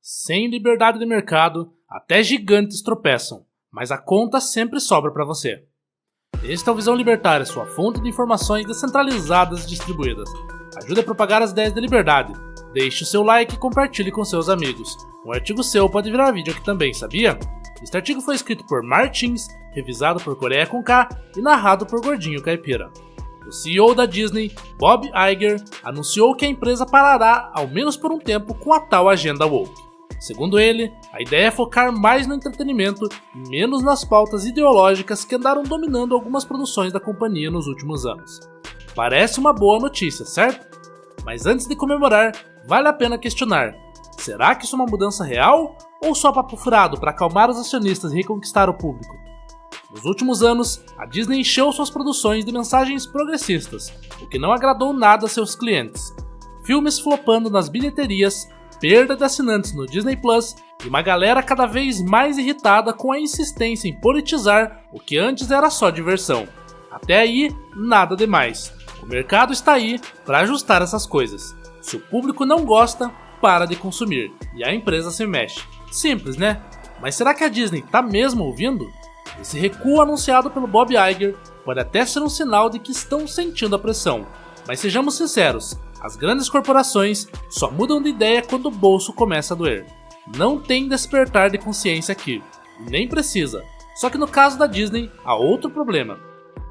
Sem liberdade de mercado, até gigantes tropeçam, mas a conta sempre sobra para você. Este é o Visão Libertária, sua fonte de informações descentralizadas e distribuídas. Ajude a propagar as ideias de liberdade. Deixe o seu like e compartilhe com seus amigos. Um artigo seu pode virar vídeo aqui também, sabia? Este artigo foi escrito por Martins, revisado por Coreia com K e narrado por Gordinho Caipira. O CEO da Disney, Bob Iger, anunciou que a empresa parará, ao menos por um tempo, com a tal agenda woke. Segundo ele, a ideia é focar mais no entretenimento e menos nas pautas ideológicas que andaram dominando algumas produções da companhia nos últimos anos. Parece uma boa notícia, certo? Mas antes de comemorar, vale a pena questionar: será que isso é uma mudança real ou só papo furado para acalmar os acionistas e reconquistar o público? Nos últimos anos, a Disney encheu suas produções de mensagens progressistas, o que não agradou nada a seus clientes. Filmes flopando nas bilheterias, perda de assinantes no Disney Plus e uma galera cada vez mais irritada com a insistência em politizar o que antes era só diversão. Até aí, nada demais. O mercado está aí para ajustar essas coisas. Se o público não gosta, para de consumir e a empresa se mexe. Simples, né? Mas será que a Disney tá mesmo ouvindo? Esse recuo anunciado pelo Bob Iger pode até ser um sinal de que estão sentindo a pressão. Mas sejamos sinceros, as grandes corporações só mudam de ideia quando o bolso começa a doer. Não tem despertar de consciência aqui, nem precisa. Só que no caso da Disney, há outro problema.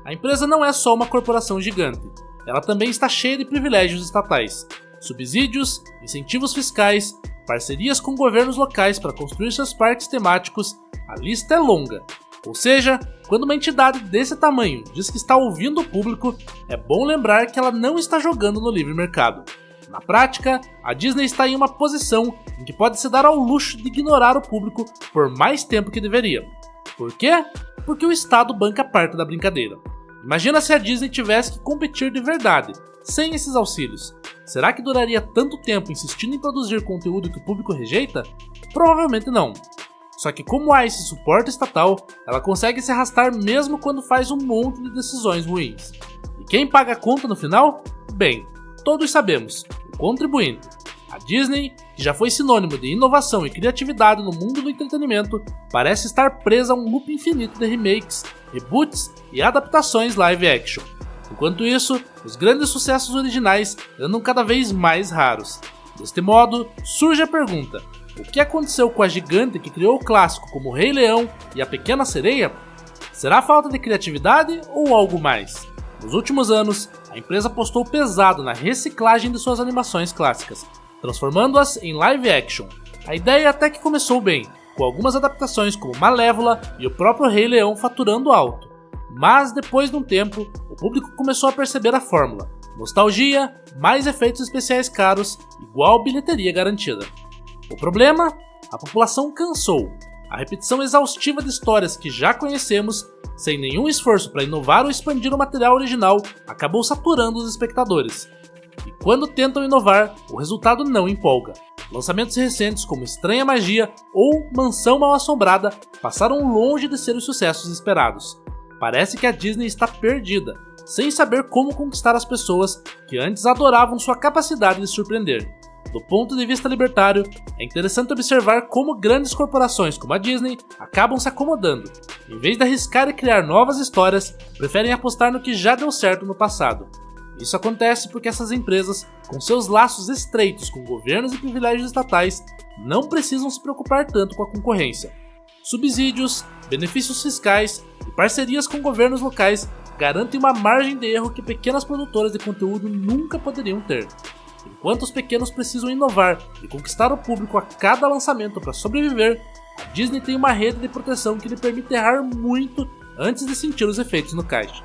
A empresa não é só uma corporação gigante, ela também está cheia de privilégios estatais, subsídios, incentivos fiscais, parcerias com governos locais para construir seus parques temáticos, a lista é longa. Ou seja, quando uma entidade desse tamanho diz que está ouvindo o público, é bom lembrar que ela não está jogando no livre mercado. Na prática, a Disney está em uma posição em que pode se dar ao luxo de ignorar o público por mais tempo que deveria. Por quê? Porque o Estado banca parte da brincadeira. Imagina se a Disney tivesse que competir de verdade, sem esses auxílios. Será que duraria tanto tempo insistindo em produzir conteúdo que o público rejeita? Provavelmente não. Só que como há esse suporte estatal, ela consegue se arrastar mesmo quando faz um monte de decisões ruins. E quem paga a conta no final? Bem, todos sabemos, o contribuinte. A Disney, que já foi sinônimo de inovação e criatividade no mundo do entretenimento, parece estar presa a um loop infinito de remakes, reboots e adaptações live action. Enquanto isso, os grandes sucessos originais andam cada vez mais raros. Deste modo, surge a pergunta: o que aconteceu com a gigante que criou o clássico como o Rei Leão e a Pequena Sereia? Será falta de criatividade ou algo mais? Nos últimos anos, a empresa apostou pesado na reciclagem de suas animações clássicas, transformando-as em live action. A ideia até que começou bem, com algumas adaptações como Malévola e o próprio Rei Leão faturando alto. Mas depois de um tempo, o público começou a perceber a fórmula: nostalgia, mais efeitos especiais caros, igual bilheteria garantida. O problema? A população cansou. A repetição exaustiva de histórias que já conhecemos, sem nenhum esforço para inovar ou expandir o material original, acabou saturando os espectadores. E quando tentam inovar, o resultado não empolga. Lançamentos recentes como Estranha Magia ou Mansão Mal-Assombrada passaram longe de ser os sucessos esperados. Parece que a Disney está perdida, sem saber como conquistar as pessoas que antes adoravam sua capacidade de surpreender. Do ponto de vista libertário, é interessante observar como grandes corporações como a Disney acabam se acomodando. Em vez de arriscar e criar novas histórias, preferem apostar no que já deu certo no passado. Isso acontece porque essas empresas, com seus laços estreitos com governos e privilégios estatais, não precisam se preocupar tanto com a concorrência. Subsídios, benefícios fiscais e parcerias com governos locais garantem uma margem de erro que pequenas produtoras de conteúdo nunca poderiam ter. Enquanto os pequenos precisam inovar e conquistar o público a cada lançamento para sobreviver, a Disney tem uma rede de proteção que lhe permite errar muito antes de sentir os efeitos no caixa.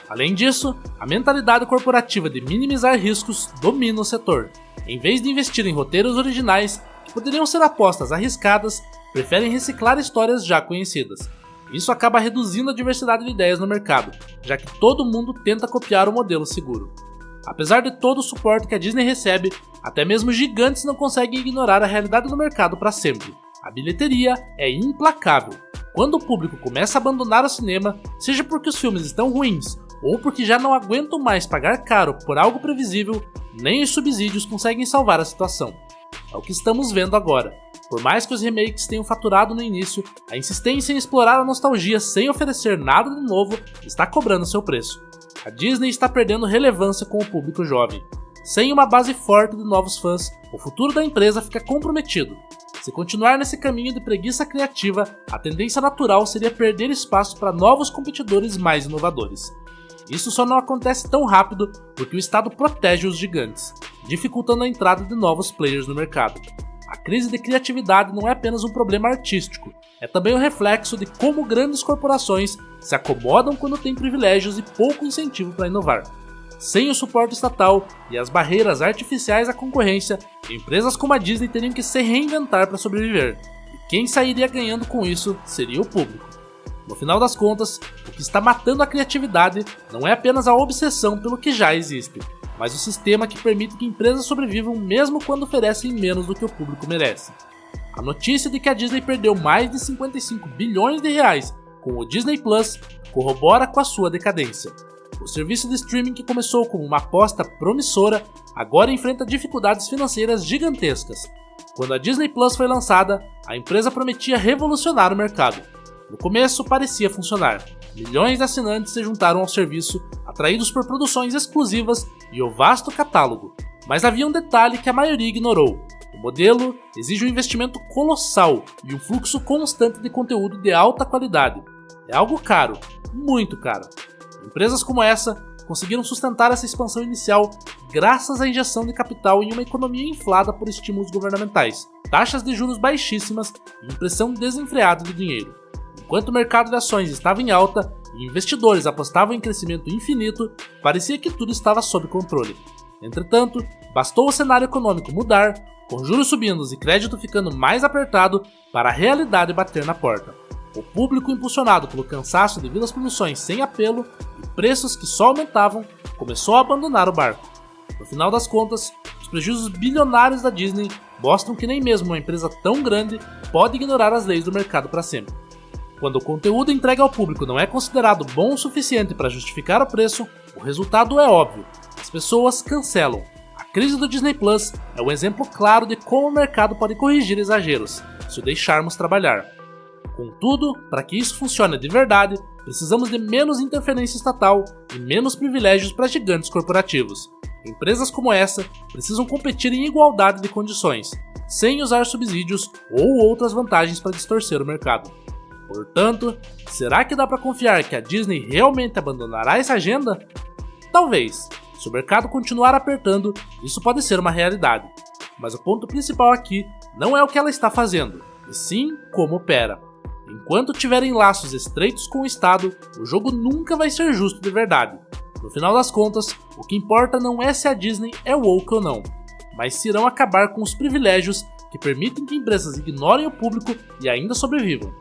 Além disso, a mentalidade corporativa de minimizar riscos domina o setor. Em vez de investir em roteiros originais que poderiam ser apostas arriscadas, preferem reciclar histórias já conhecidas. Isso acaba reduzindo a diversidade de ideias no mercado, já que todo mundo tenta copiar o modelo seguro. Apesar de todo o suporte que a Disney recebe, até mesmo gigantes não conseguem ignorar a realidade do mercado para sempre. A bilheteria é implacável. Quando o público começa a abandonar o cinema, seja porque os filmes estão ruins ou porque já não aguentam mais pagar caro por algo previsível, nem os subsídios conseguem salvar a situação. É o que estamos vendo agora. Por mais que os remakes tenham faturado no início, a insistência em explorar a nostalgia sem oferecer nada de novo está cobrando seu preço. A Disney está perdendo relevância com o público jovem. Sem uma base forte de novos fãs, o futuro da empresa fica comprometido. Se continuar nesse caminho de preguiça criativa, a tendência natural seria perder espaço para novos competidores mais inovadores. Isso só não acontece tão rápido porque o Estado protege os gigantes, dificultando a entrada de novos players no mercado. A crise de criatividade não é apenas um problema artístico, é também um reflexo de como grandes corporações se acomodam quando têm privilégios e pouco incentivo para inovar. Sem o suporte estatal e as barreiras artificiais à concorrência, empresas como a Disney teriam que se reinventar para sobreviver, e quem sairia ganhando com isso seria o público. No final das contas, o que está matando a criatividade não é apenas a obsessão pelo que já existe, mas o sistema que permite que empresas sobrevivam mesmo quando oferecem menos do que o público merece. A notícia de que a Disney perdeu mais de 55 bilhões de reais com o Disney Plus corrobora com a sua decadência. O serviço de streaming que começou como uma aposta promissora agora enfrenta dificuldades financeiras gigantescas. Quando a Disney Plus foi lançada, a empresa prometia revolucionar o mercado. No começo parecia funcionar. Milhões de assinantes se juntaram ao serviço, atraídos por produções exclusivas e o vasto catálogo. Mas havia um detalhe que a maioria ignorou. O modelo exige um investimento colossal e um fluxo constante de conteúdo de alta qualidade. É algo caro, muito caro. Empresas como essa conseguiram sustentar essa expansão inicial graças à injeção de capital em uma economia inflada por estímulos governamentais, taxas de juros baixíssimas e impressão desenfreada de dinheiro. Enquanto o mercado de ações estava em alta e investidores apostavam em crescimento infinito, parecia que tudo estava sob controle. Entretanto, bastou o cenário econômico mudar, com juros subindo e crédito ficando mais apertado, para a realidade bater na porta. O público, impulsionado pelo cansaço devido às produções sem apelo e preços que só aumentavam, começou a abandonar o barco. No final das contas, os prejuízos bilionários da Disney mostram que nem mesmo uma empresa tão grande pode ignorar as leis do mercado para sempre. Quando o conteúdo entregue ao público não é considerado bom o suficiente para justificar o preço, o resultado é óbvio: as pessoas cancelam. A crise do Disney Plus é um exemplo claro de como o mercado pode corrigir exageros, se o deixarmos trabalhar. Contudo, para que isso funcione de verdade, precisamos de menos interferência estatal e menos privilégios para gigantes corporativos. Empresas como essa precisam competir em igualdade de condições, sem usar subsídios ou outras vantagens para distorcer o mercado. Portanto, será que dá para confiar que a Disney realmente abandonará essa agenda? Talvez. Se o mercado continuar apertando, isso pode ser uma realidade. Mas o ponto principal aqui não é o que ela está fazendo, e sim como opera. Enquanto tiverem laços estreitos com o Estado, o jogo nunca vai ser justo de verdade. No final das contas, o que importa não é se a Disney é woke ou não, mas se irão acabar com os privilégios que permitem que empresas ignorem o público e ainda sobrevivam.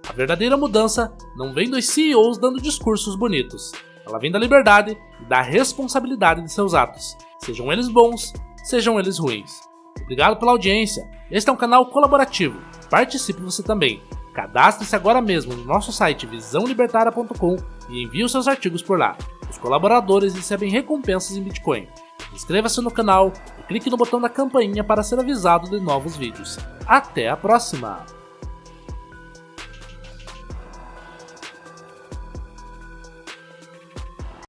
A verdadeira mudança não vem dos CEOs dando discursos bonitos. Ela vem da liberdade e da responsabilidade de seus atos, sejam eles bons, sejam eles ruins. Obrigado pela audiência. Este é um canal colaborativo. Participe você também. Cadastre-se agora mesmo no nosso site visãolibertaria.com e envie os seus artigos por lá. Os colaboradores recebem recompensas em Bitcoin. Inscreva-se no canal e clique no botão da campainha para ser avisado de novos vídeos. Até a próxima!